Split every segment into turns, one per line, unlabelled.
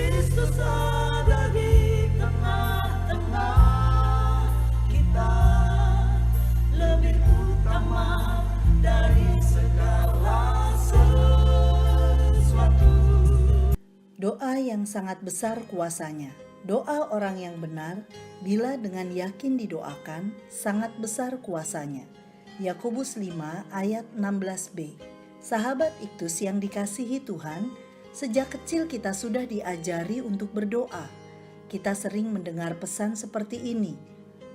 Kristus ada di tengah-tengah kita, lebih utama dari segala sesuatu.
Doa yang sangat besar kuasanya. Doa orang yang benar, bila dengan yakin didoakan, sangat besar kuasanya. Yakobus 5 ayat 16b. Sahabat Iktus yang dikasihi Tuhan, sejak kecil kita sudah diajari untuk berdoa. Kita sering mendengar pesan seperti ini.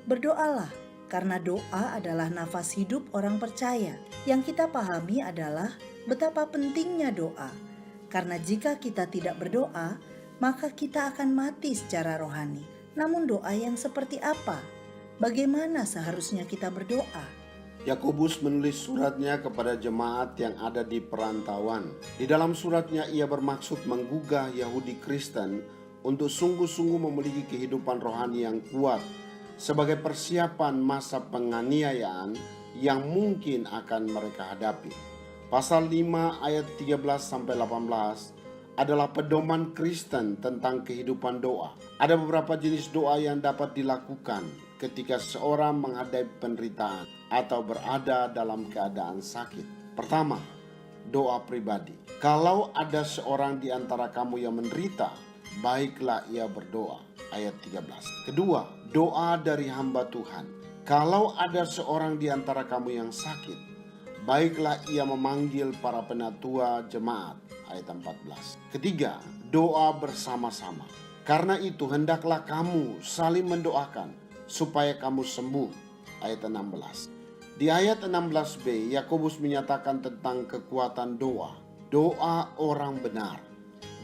Berdoalah, karena doa adalah nafas hidup orang percaya. Yang kita pahami adalah betapa pentingnya doa. Karena jika kita tidak berdoa, maka kita akan mati secara rohani. Namun doa yang seperti apa? Bagaimana seharusnya kita berdoa?
Yakobus menulis suratnya kepada jemaat yang ada di perantauan. Di dalam suratnya ia bermaksud menggugah Yahudi Kristen untuk sungguh-sungguh memiliki kehidupan rohani yang kuat sebagai persiapan masa penganiayaan yang mungkin akan mereka hadapi. Pasal 5 ayat 13-18 adalah pedoman Kristen tentang kehidupan doa. Ada beberapa jenis doa yang dapat dilakukan ketika seorang menghadapi penderitaan atau berada dalam keadaan sakit. Pertama, doa pribadi. Kalau ada seorang di antara kamu yang menderita, baiklah ia berdoa. Ayat 13. Kedua, doa dari hamba Tuhan. Kalau ada seorang di antara kamu yang sakit, baiklah ia memanggil para penatua jemaat. Ayat 14. Ketiga, doa bersama-sama. Karena itu hendaklah kamu saling mendoakan supaya kamu sembuh. Ayat 16. Di ayat 16b, Yakobus menyatakan tentang kekuatan doa. Doa orang benar,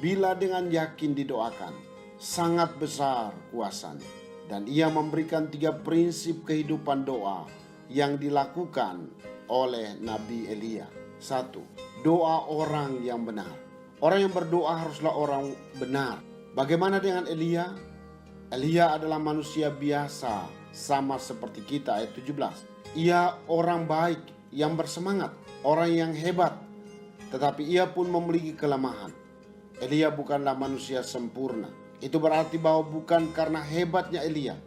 bila dengan yakin didoakan, sangat besar kuasanya. Dan ia memberikan 3 prinsip kehidupan doa yang dilakukan oleh Nabi Elia. 1. Doa orang yang benar. Orang yang berdoa haruslah orang benar. Bagaimana dengan Elia? Elia adalah manusia biasa, sama seperti kita. Ayat 17. Ia orang baik yang bersemangat, orang yang hebat, tetapi ia pun memiliki kelemahan. Elia bukanlah manusia sempurna. Itu berarti bahwa bukan karena hebatnya Elia,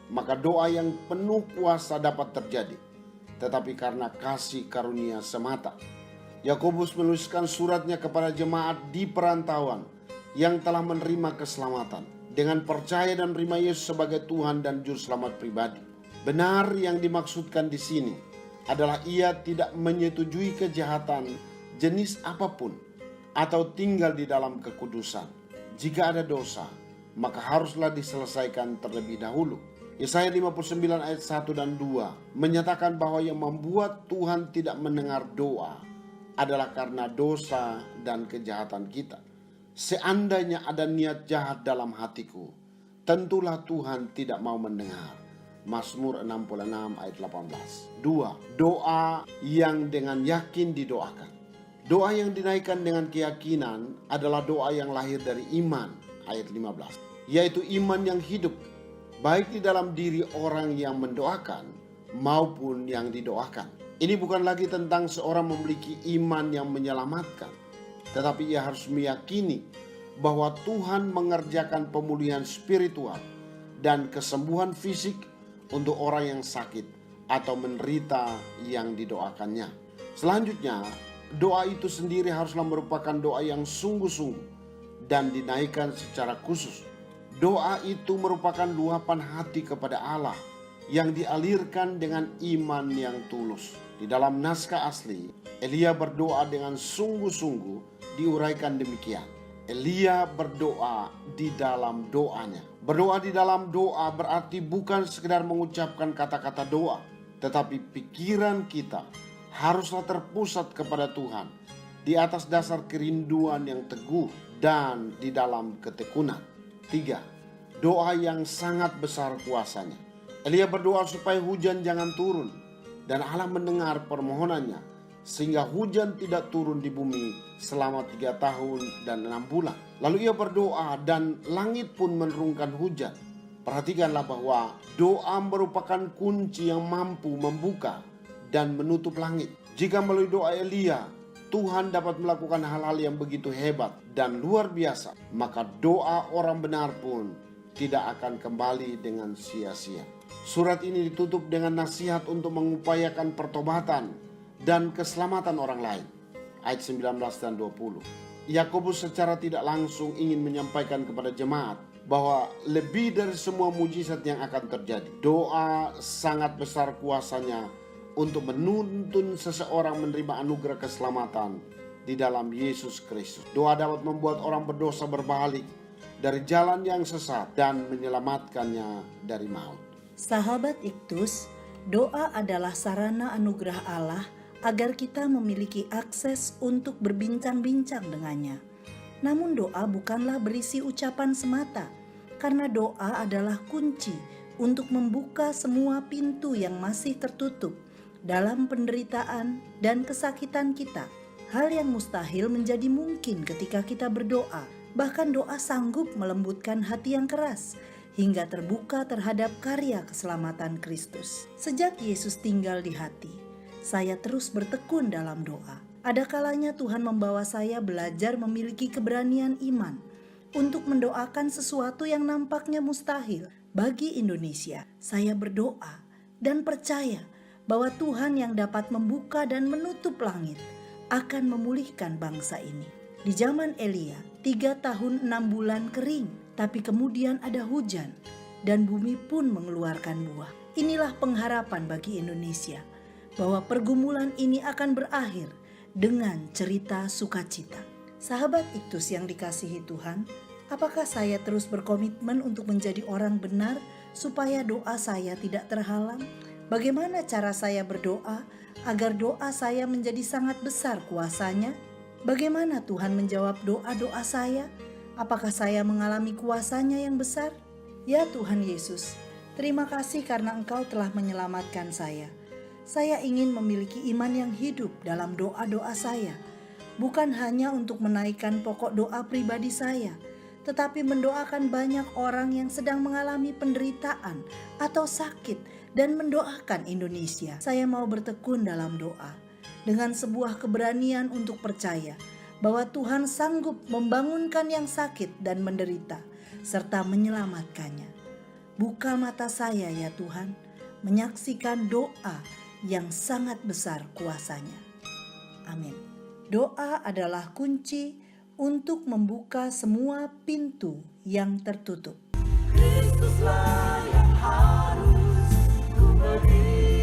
maka doa yang penuh kuasa dapat terjadi, tetapi karena kasih karunia semata. Yakobus menuliskan suratnya kepada jemaat di perantauan yang telah menerima keselamatan dengan percaya dan menerima Yesus sebagai Tuhan dan Juru Selamat pribadi. Benar yang dimaksudkan di sini adalah ia tidak menyetujui kejahatan jenis apapun atau tinggal di dalam kekudusan. Jika ada dosa, maka haruslah diselesaikan terlebih dahulu. Yesaya 59 ayat 1 dan 2 menyatakan bahwa yang membuat Tuhan tidak mendengar doa adalah karena dosa dan kejahatan kita. Seandainya ada niat jahat dalam hatiku, tentulah Tuhan tidak mau mendengar. Mazmur 66 ayat 18. 2. Doa yang dengan yakin didoakan. Doa yang dinaikkan dengan keyakinan adalah doa yang lahir dari iman. Ayat 15. Yaitu iman yang hidup, baik di dalam diri orang yang mendoakan maupun yang didoakan. Ini bukan lagi tentang seorang memiliki iman yang menyelamatkan, tetapi ia harus meyakini bahwa Tuhan mengerjakan pemulihan spiritual dan kesembuhan fisik untuk orang yang sakit atau menderita yang didoakannya. Selanjutnya, doa itu sendiri haruslah merupakan doa yang sungguh-sungguh dan dinaikkan secara khusus. Doa itu merupakan luapan hati kepada Allah yang dialirkan dengan iman yang tulus. Di dalam naskah asli, Elia berdoa dengan sungguh-sungguh diuraikan demikian. Elia berdoa di dalam doanya. Berdoa di dalam doa berarti bukan sekedar mengucapkan kata-kata doa, tetapi pikiran kita haruslah terpusat kepada Tuhan di atas dasar kerinduan yang teguh dan di dalam ketekunan. 3. Doa yang sangat besar kuasanya. Elia berdoa supaya hujan jangan turun, dan Allah mendengar permohonannya sehingga hujan tidak turun di bumi selama 3 tahun dan 6 bulan. Lalu ia berdoa dan langit pun menurunkan hujan. Perhatikanlah bahwa doa merupakan kunci yang mampu membuka dan menutup langit. Jika melalui doa Elia, Tuhan dapat melakukan hal-hal yang begitu hebat dan luar biasa, maka doa orang benar pun tidak akan kembali dengan sia-sia. Surat ini ditutup dengan nasihat untuk mengupayakan pertobatan dan keselamatan orang lain. Ayat 19 dan 20. Yakobus secara tidak langsung ingin menyampaikan kepada jemaat bahwa lebih dari semua mujizat yang akan terjadi, doa sangat besar kuasanya untuk menuntun seseorang menerima anugerah keselamatan di dalam Yesus Kristus. Doa dapat membuat orang berdosa berbalik dari jalan yang sesat dan menyelamatkannya dari maut.
Sahabat Iktus, doa adalah sarana anugerah Allah agar kita memiliki akses untuk berbincang-bincang dengannya. Namun doa bukanlah berisi ucapan semata, karena doa adalah kunci untuk membuka semua pintu yang masih tertutup dalam penderitaan dan kesakitan kita. Hal yang mustahil menjadi mungkin ketika kita berdoa. Bahkan doa sanggup melembutkan hati yang keras hingga terbuka terhadap karya keselamatan Kristus. Sejak Yesus tinggal di hati, saya terus bertekun dalam doa. Ada kalanya Tuhan membawa saya belajar memiliki keberanian iman untuk mendoakan sesuatu yang nampaknya mustahil bagi Indonesia. Saya berdoa dan percaya bahwa Tuhan yang dapat membuka dan menutup langit akan memulihkan bangsa ini. Di zaman Elia, 3 tahun 6 bulan kering, tapi kemudian ada hujan dan bumi pun mengeluarkan buah. Inilah pengharapan bagi Indonesia, bahwa pergumulan ini akan berakhir dengan cerita sukacita. Sahabat Iktus yang dikasihi Tuhan, apakah saya terus berkomitmen untuk menjadi orang benar supaya doa saya tidak terhalang? Bagaimana cara saya berdoa agar doa saya menjadi sangat besar kuasanya? Bagaimana Tuhan menjawab doa-doa saya? Apakah saya mengalami kuasanya yang besar? Ya Tuhan Yesus, terima kasih karena Engkau telah menyelamatkan saya. Saya ingin memiliki iman yang hidup dalam doa-doa saya, bukan hanya untuk menaikkan pokok doa pribadi saya, tetapi mendoakan banyak orang yang sedang mengalami penderitaan atau sakit dan mendoakan Indonesia. Saya mau bertekun dalam doa dengan sebuah keberanian untuk percaya bahwa Tuhan sanggup membangunkan yang sakit dan menderita serta menyelamatkannya. Buka mata saya ya Tuhan, menyaksikan doa yang sangat besar kuasanya. Amin. Doa adalah kunci untuk membuka semua pintu yang tertutup.
Kristuslah yang harus ku beri.